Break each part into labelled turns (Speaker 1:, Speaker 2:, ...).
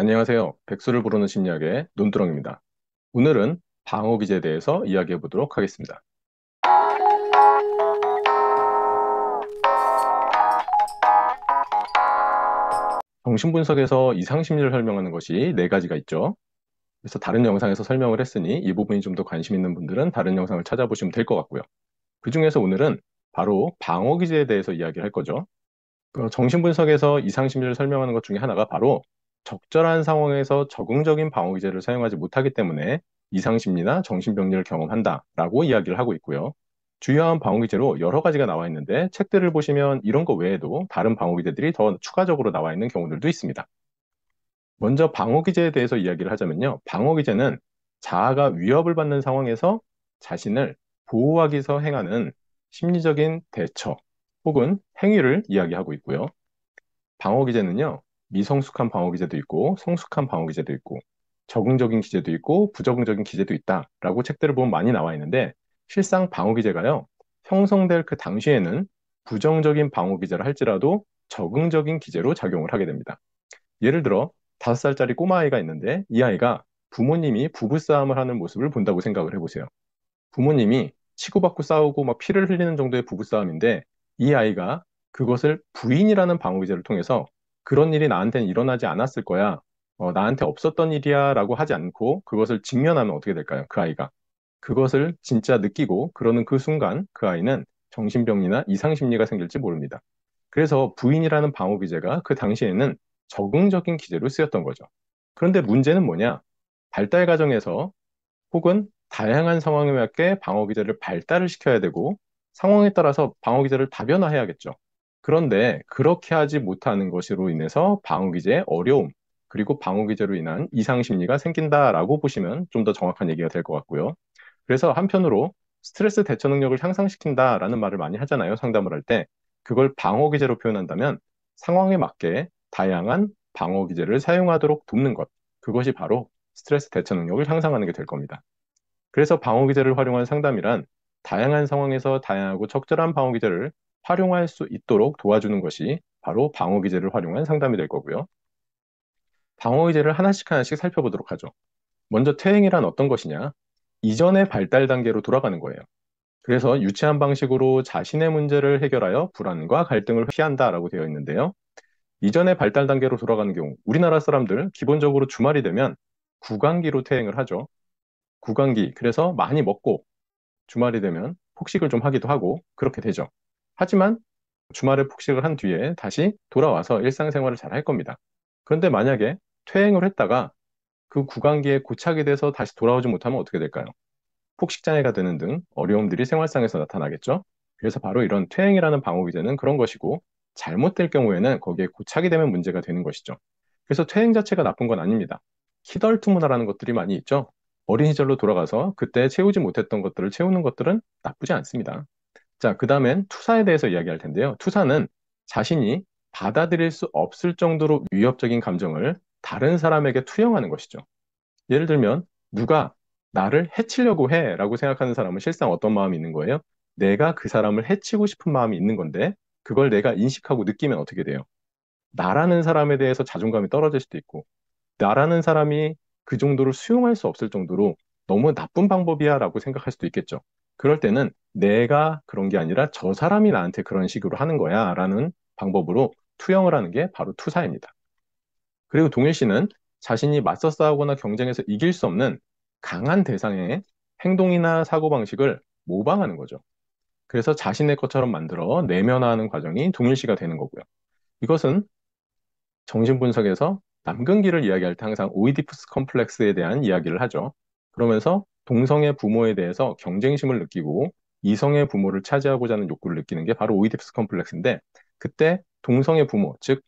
Speaker 1: 안녕하세요. 백수를 부르는 심리학의 논두렁입니다. 오늘은 방어 기제에 대해서 이야기해 보도록 하겠습니다. 정신분석에서 이상심리를 설명하는 것이 네 가지가 있죠. 그래서 다른 영상에서 설명을 했으니 이 부분이 좀 더 관심 있는 분들은 다른 영상을 찾아보시면 될 것 같고요. 그 중에서 오늘은 바로 방어 기제에 대해서 이야기를 할 거죠. 정신분석에서 이상심리를 설명하는 것 중에 하나가 바로 적절한 상황에서 적응적인 방어 기제를 사용하지 못하기 때문에 이상심리나 정신병리를 경험한다라고 이야기를 하고 있고요. 주요한 방어 기제로 여러 가지가 나와 있는데 책들을 보시면 이런 거 외에도 다른 방어 기제들이 더 추가적으로 나와 있는 경우들도 있습니다. 먼저 방어 기제에 대해서 이야기를 하자면요. 방어 기제는 자아가 위협을 받는 상황에서 자신을 보호하기 위해서 행하는 심리적인 대처 혹은 행위를 이야기하고 있고요. 방어 기제는요, 미성숙한 방어 기제도 있고, 성숙한 방어 기제도 있고, 적응적인 기제도 있고, 부적응적인 기제도 있다라고 책들을 보면 많이 나와 있는데, 실상 방어 기제가요, 형성될 그 당시에는 부정적인 방어 기제를 할지라도 적응적인 기제로 작용을 하게 됩니다. 예를 들어, 5살짜리 꼬마아이가 있는데, 이 아이가 부모님이 부부싸움을 하는 모습을 본다고 생각을 해보세요. 부모님이 치고받고 싸우고 막 피를 흘리는 정도의 부부싸움인데 이 아이가 그것을 부인이라는 방어기제를 통해서 그런 일이 나한테는 일어나지 않았을 거야. 나한테 없었던 일이야 라고 하지 않고 그것을 직면하면 어떻게 될까요? 그 아이가. 그것을 진짜 느끼고 그러는 그 순간 그 아이는 정신병리나 이상심리가 생길지 모릅니다. 그래서 부인이라는 방어기제가 그 당시에는 적응적인 기제로 쓰였던 거죠. 그런데 문제는 뭐냐? 발달 과정에서 혹은 다양한 상황에 맞게 방어 기제를 발달을 시켜야 되고 상황에 따라서 방어 기제를 다변화해야겠죠. 그런데 그렇게 하지 못하는 것으로 인해서 방어 기제의 어려움, 그리고 방어 기제로 인한 이상 심리가 생긴다라고 보시면 좀 더 정확한 얘기가 될 것 같고요. 그래서 한편으로 스트레스 대처 능력을 향상시킨다라는 말을 많이 하잖아요. 상담을 할 때. 그걸 방어 기제로 표현한다면 상황에 맞게 다양한 방어 기제를 사용하도록 돕는 것. 그것이 바로 스트레스 대처 능력을 향상하는 게 될 겁니다. 그래서 방어 기제를 활용한 상담이란 다양한 상황에서 다양하고 적절한 방어 기제를 활용할 수 있도록 도와주는 것이 바로 방어 기제를 활용한 상담이 될 거고요. 방어 기제를 하나씩 하나씩 살펴보도록 하죠. 먼저 퇴행이란 어떤 것이냐? 이전의 발달 단계로 돌아가는 거예요. 그래서 유치한 방식으로 자신의 문제를 해결하여 불안과 갈등을 피한다라고 되어 있는데요. 이전의 발달 단계로 돌아가는 경우, 우리나라 사람들 기본적으로 주말이 되면 구강기로 퇴행을 하죠. 구강기, 그래서 많이 먹고 주말이 되면 폭식을 좀 하기도 하고 그렇게 되죠. 하지만 주말에 폭식을 한 뒤에 다시 돌아와서 일상생활을 잘 할 겁니다. 그런데 만약에 퇴행을 했다가 그 구강기에 고착이 돼서 다시 돌아오지 못하면 어떻게 될까요? 폭식장애가 되는 등 어려움들이 생활상에서 나타나겠죠. 그래서 바로 이런 퇴행이라는 방어기제는 그런 것이고 잘못될 경우에는 거기에 고착이 되면 문제가 되는 것이죠. 그래서 퇴행 자체가 나쁜 건 아닙니다. 키덜투문화라는 것들이 많이 있죠. 어린 시절로 돌아가서 그때 채우지 못했던 것들을 채우는 것들은 나쁘지 않습니다. 자, 그 다음엔 투사에 대해서 이야기할 텐데요. 투사는 자신이 받아들일 수 없을 정도로 위협적인 감정을 다른 사람에게 투영하는 것이죠. 예를 들면 누가 나를 해치려고 해라고 생각하는 사람은 실상 어떤 마음이 있는 거예요? 내가 그 사람을 해치고 싶은 마음이 있는 건데 그걸 내가 인식하고 느끼면 어떻게 돼요? 나라는 사람에 대해서 자존감이 떨어질 수도 있고 나라는 사람이 그 정도를 수용할 수 없을 정도로 너무 나쁜 방법이야라고 생각할 수도 있겠죠. 그럴 때는 내가 그런 게 아니라 저 사람이 나한테 그런 식으로 하는 거야라는 방법으로 투영을 하는 게 바로 투사입니다. 그리고 동일 씨는 자신이 맞서 싸우거나 경쟁에서 이길 수 없는 강한 대상의 행동이나 사고방식을 모방하는 거죠. 그래서 자신의 것처럼 만들어 내면화하는 과정이 동일시가 되는 거고요. 이것은 정신분석에서 남근기를 이야기할 때 항상 오이디푸스 컴플렉스에 대한 이야기를 하죠. 그러면서 동성의 부모에 대해서 경쟁심을 느끼고 이성의 부모를 차지하고자 하는 욕구를 느끼는 게 바로 오이디푸스 컴플렉스인데 그때 동성의 부모, 즉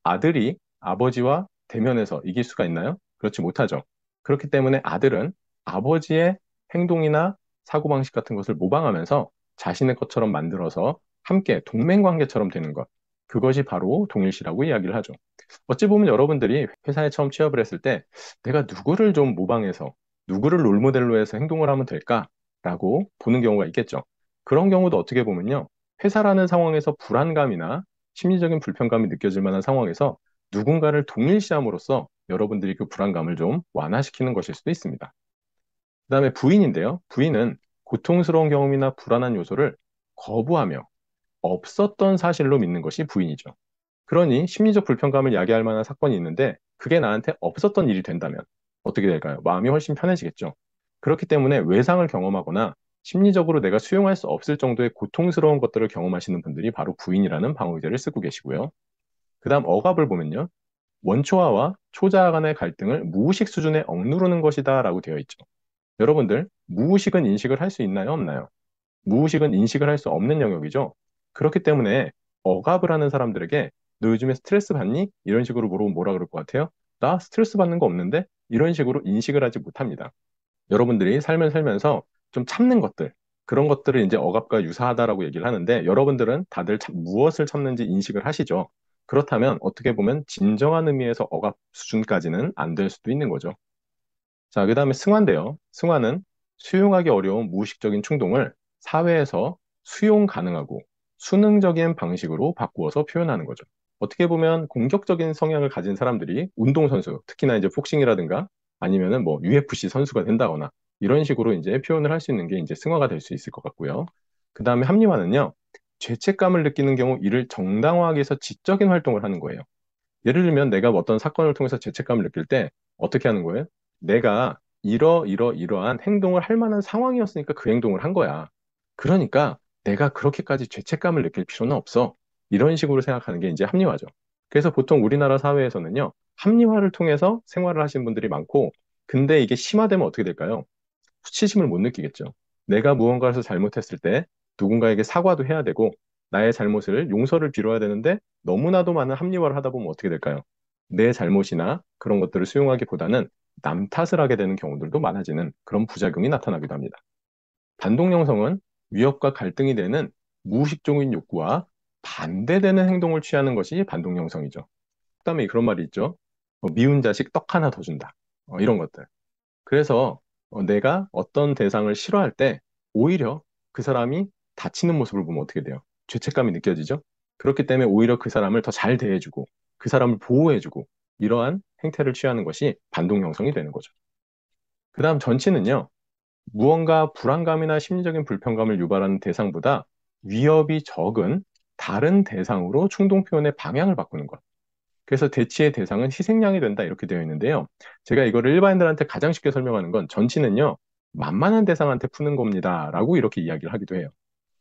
Speaker 1: 아들이 아버지와 대면해서 이길 수가 있나요? 그렇지 못하죠. 그렇기 때문에 아들은 아버지의 행동이나 사고방식 같은 것을 모방하면서 자신의 것처럼 만들어서 함께 동맹관계처럼 되는 것. 그것이 바로 동일시라고 이야기를 하죠. 어찌 보면 여러분들이 회사에 처음 취업을 했을 때 내가 누구를 좀 모방해서 누구를 롤모델로 해서 행동을 하면 될까라고 보는 경우가 있겠죠. 그런 경우도 어떻게 보면요. 회사라는 상황에서 불안감이나 심리적인 불편감이 느껴질 만한 상황에서 누군가를 동일시함으로써 여러분들이 그 불안감을 좀 완화시키는 것일 수도 있습니다. 그 다음에 부인인데요. 부인은 고통스러운 경험이나 불안한 요소를 거부하며 없었던 사실로 믿는 것이 부인이죠. 그러니 심리적 불편감을 야기할 만한 사건이 있는데 그게 나한테 없었던 일이 된다면 어떻게 될까요? 마음이 훨씬 편해지겠죠. 그렇기 때문에 외상을 경험하거나 심리적으로 내가 수용할 수 없을 정도의 고통스러운 것들을 경험하시는 분들이 바로 부인이라는 방어기제를 쓰고 계시고요. 그 다음 억압을 보면요. 원초아와 초자아 간의 갈등을 무의식 수준에 억누르는 것이다 라고 되어 있죠. 여러분들, 무의식은 인식을 할 수 있나요? 없나요? 무의식은 인식을 할 수 없는 영역이죠. 그렇기 때문에 억압을 하는 사람들에게 너 요즘에 스트레스 받니? 이런 식으로 물어보면 뭐라 그럴 것 같아요? 나 스트레스 받는 거 없는데? 이런 식으로 인식을 하지 못합니다. 여러분들이 삶을 살면서 좀 참는 것들, 그런 것들을 이제 억압과 유사하다라고 얘기를 하는데 여러분들은 다들 무엇을 참는지 인식을 하시죠. 그렇다면 어떻게 보면 진정한 의미에서 억압 수준까지는 안 될 수도 있는 거죠. 자, 그 다음에 승화인데요. 승화는 수용하기 어려운 무의식적인 충동을 사회에서 수용 가능하고 수능적인 방식으로 바꾸어서 표현하는 거죠. 어떻게 보면 공격적인 성향을 가진 사람들이 운동선수, 특히나 이제 복싱이라든가 아니면은 뭐 UFC 선수가 된다거나 이런 식으로 이제 표현을 할 수 있는 게 이제 승화가 될 수 있을 것 같고요. 그 다음에 합리화는요, 죄책감을 느끼는 경우 이를 정당화하기 위해서 지적인 활동을 하는 거예요. 예를 들면 내가 어떤 사건을 통해서 죄책감을 느낄 때 어떻게 하는 거예요? 내가 이러한 행동을 할 만한 상황이었으니까 그 행동을 한 거야. 그러니까 내가 그렇게까지 죄책감을 느낄 필요는 없어. 이런 식으로 생각하는 게 이제 합리화죠. 그래서 보통 우리나라 사회에서는요, 합리화를 통해서 생활을 하시는 분들이 많고, 근데 이게 심화되면 어떻게 될까요? 수치심을 못 느끼겠죠. 내가 무언가를 잘못했을 때 누군가에게 사과도 해야 되고 나의 잘못을 용서를 빌어야 되는데 너무나도 많은 합리화를 하다 보면 어떻게 될까요? 내 잘못이나 그런 것들을 수용하기보다는 남 탓을 하게 되는 경우들도 많아지는 그런 부작용이 나타나기도 합니다. 반동 형성은 위협과 갈등이 되는 무의식적인 욕구와 반대되는 행동을 취하는 것이 반동 형성이죠. 그다음에 그런 말이 있죠. 미운 자식 떡 하나 더 준다. 이런 것들. 그래서 내가 어떤 대상을 싫어할 때 오히려 그 사람이 다치는 모습을 보면 어떻게 돼요? 죄책감이 느껴지죠? 그렇기 때문에 오히려 그 사람을 더 잘 대해주고 그 사람을 보호해주고 이러한 행태를 취하는 것이 반동 형성이 되는 거죠. 그 다음 전치는요. 무언가 불안감이나 심리적인 불편감을 유발하는 대상보다 위협이 적은 다른 대상으로 충동 표현의 방향을 바꾸는 것. 그래서 대치의 대상은 희생양이 된다 이렇게 되어 있는데요. 제가 이거를 일반인들한테 가장 쉽게 설명하는 건 전치는요. 만만한 대상한테 푸는 겁니다라고 이렇게 이야기를 하기도 해요.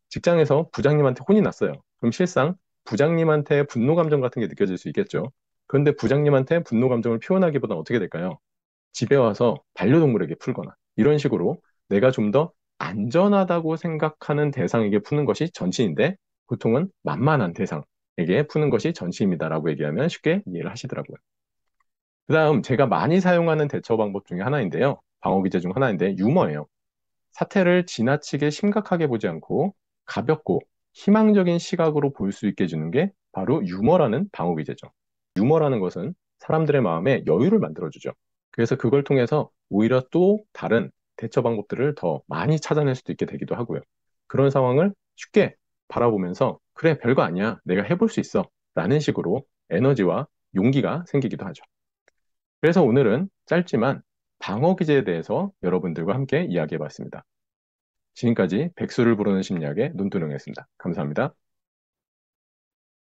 Speaker 1: 직장에서 부장님한테 혼이 났어요. 그럼 실상 부장님한테 분노 감정 같은 게 느껴질 수 있겠죠. 그런데 부장님한테 분노 감정을 표현하기보다 어떻게 될까요? 집에 와서 반려동물에게 풀거나 이런 식으로 내가 좀 더 안전하다고 생각하는 대상에게 푸는 것이 전치인데 보통은 만만한 대상에게 푸는 것이 전치입니다라고 얘기하면 쉽게 이해를 하시더라고요. 그다음 제가 많이 사용하는 대처 방법 중에 하나인데요. 방어 기제 중 하나인데 유머예요. 사태를 지나치게 심각하게 보지 않고 가볍고 희망적인 시각으로 볼 수 있게 해주는 게 바로 유머라는 방어 기제죠. 유머라는 것은 사람들의 마음에 여유를 만들어주죠. 그래서 그걸 통해서 오히려 또 다른 대처 방법들을 더 많이 찾아낼 수도 있게 되기도 하고요. 그런 상황을 쉽게 바라보면서 그래, 별거 아니야. 내가 해볼 수 있어. 라는 식으로 에너지와 용기가 생기기도 하죠. 그래서 오늘은 짧지만 방어 기제에 대해서 여러분들과 함께 이야기해 봤습니다. 지금까지 백수를 부르는 심리학의 논두렁이었습니다. 감사합니다.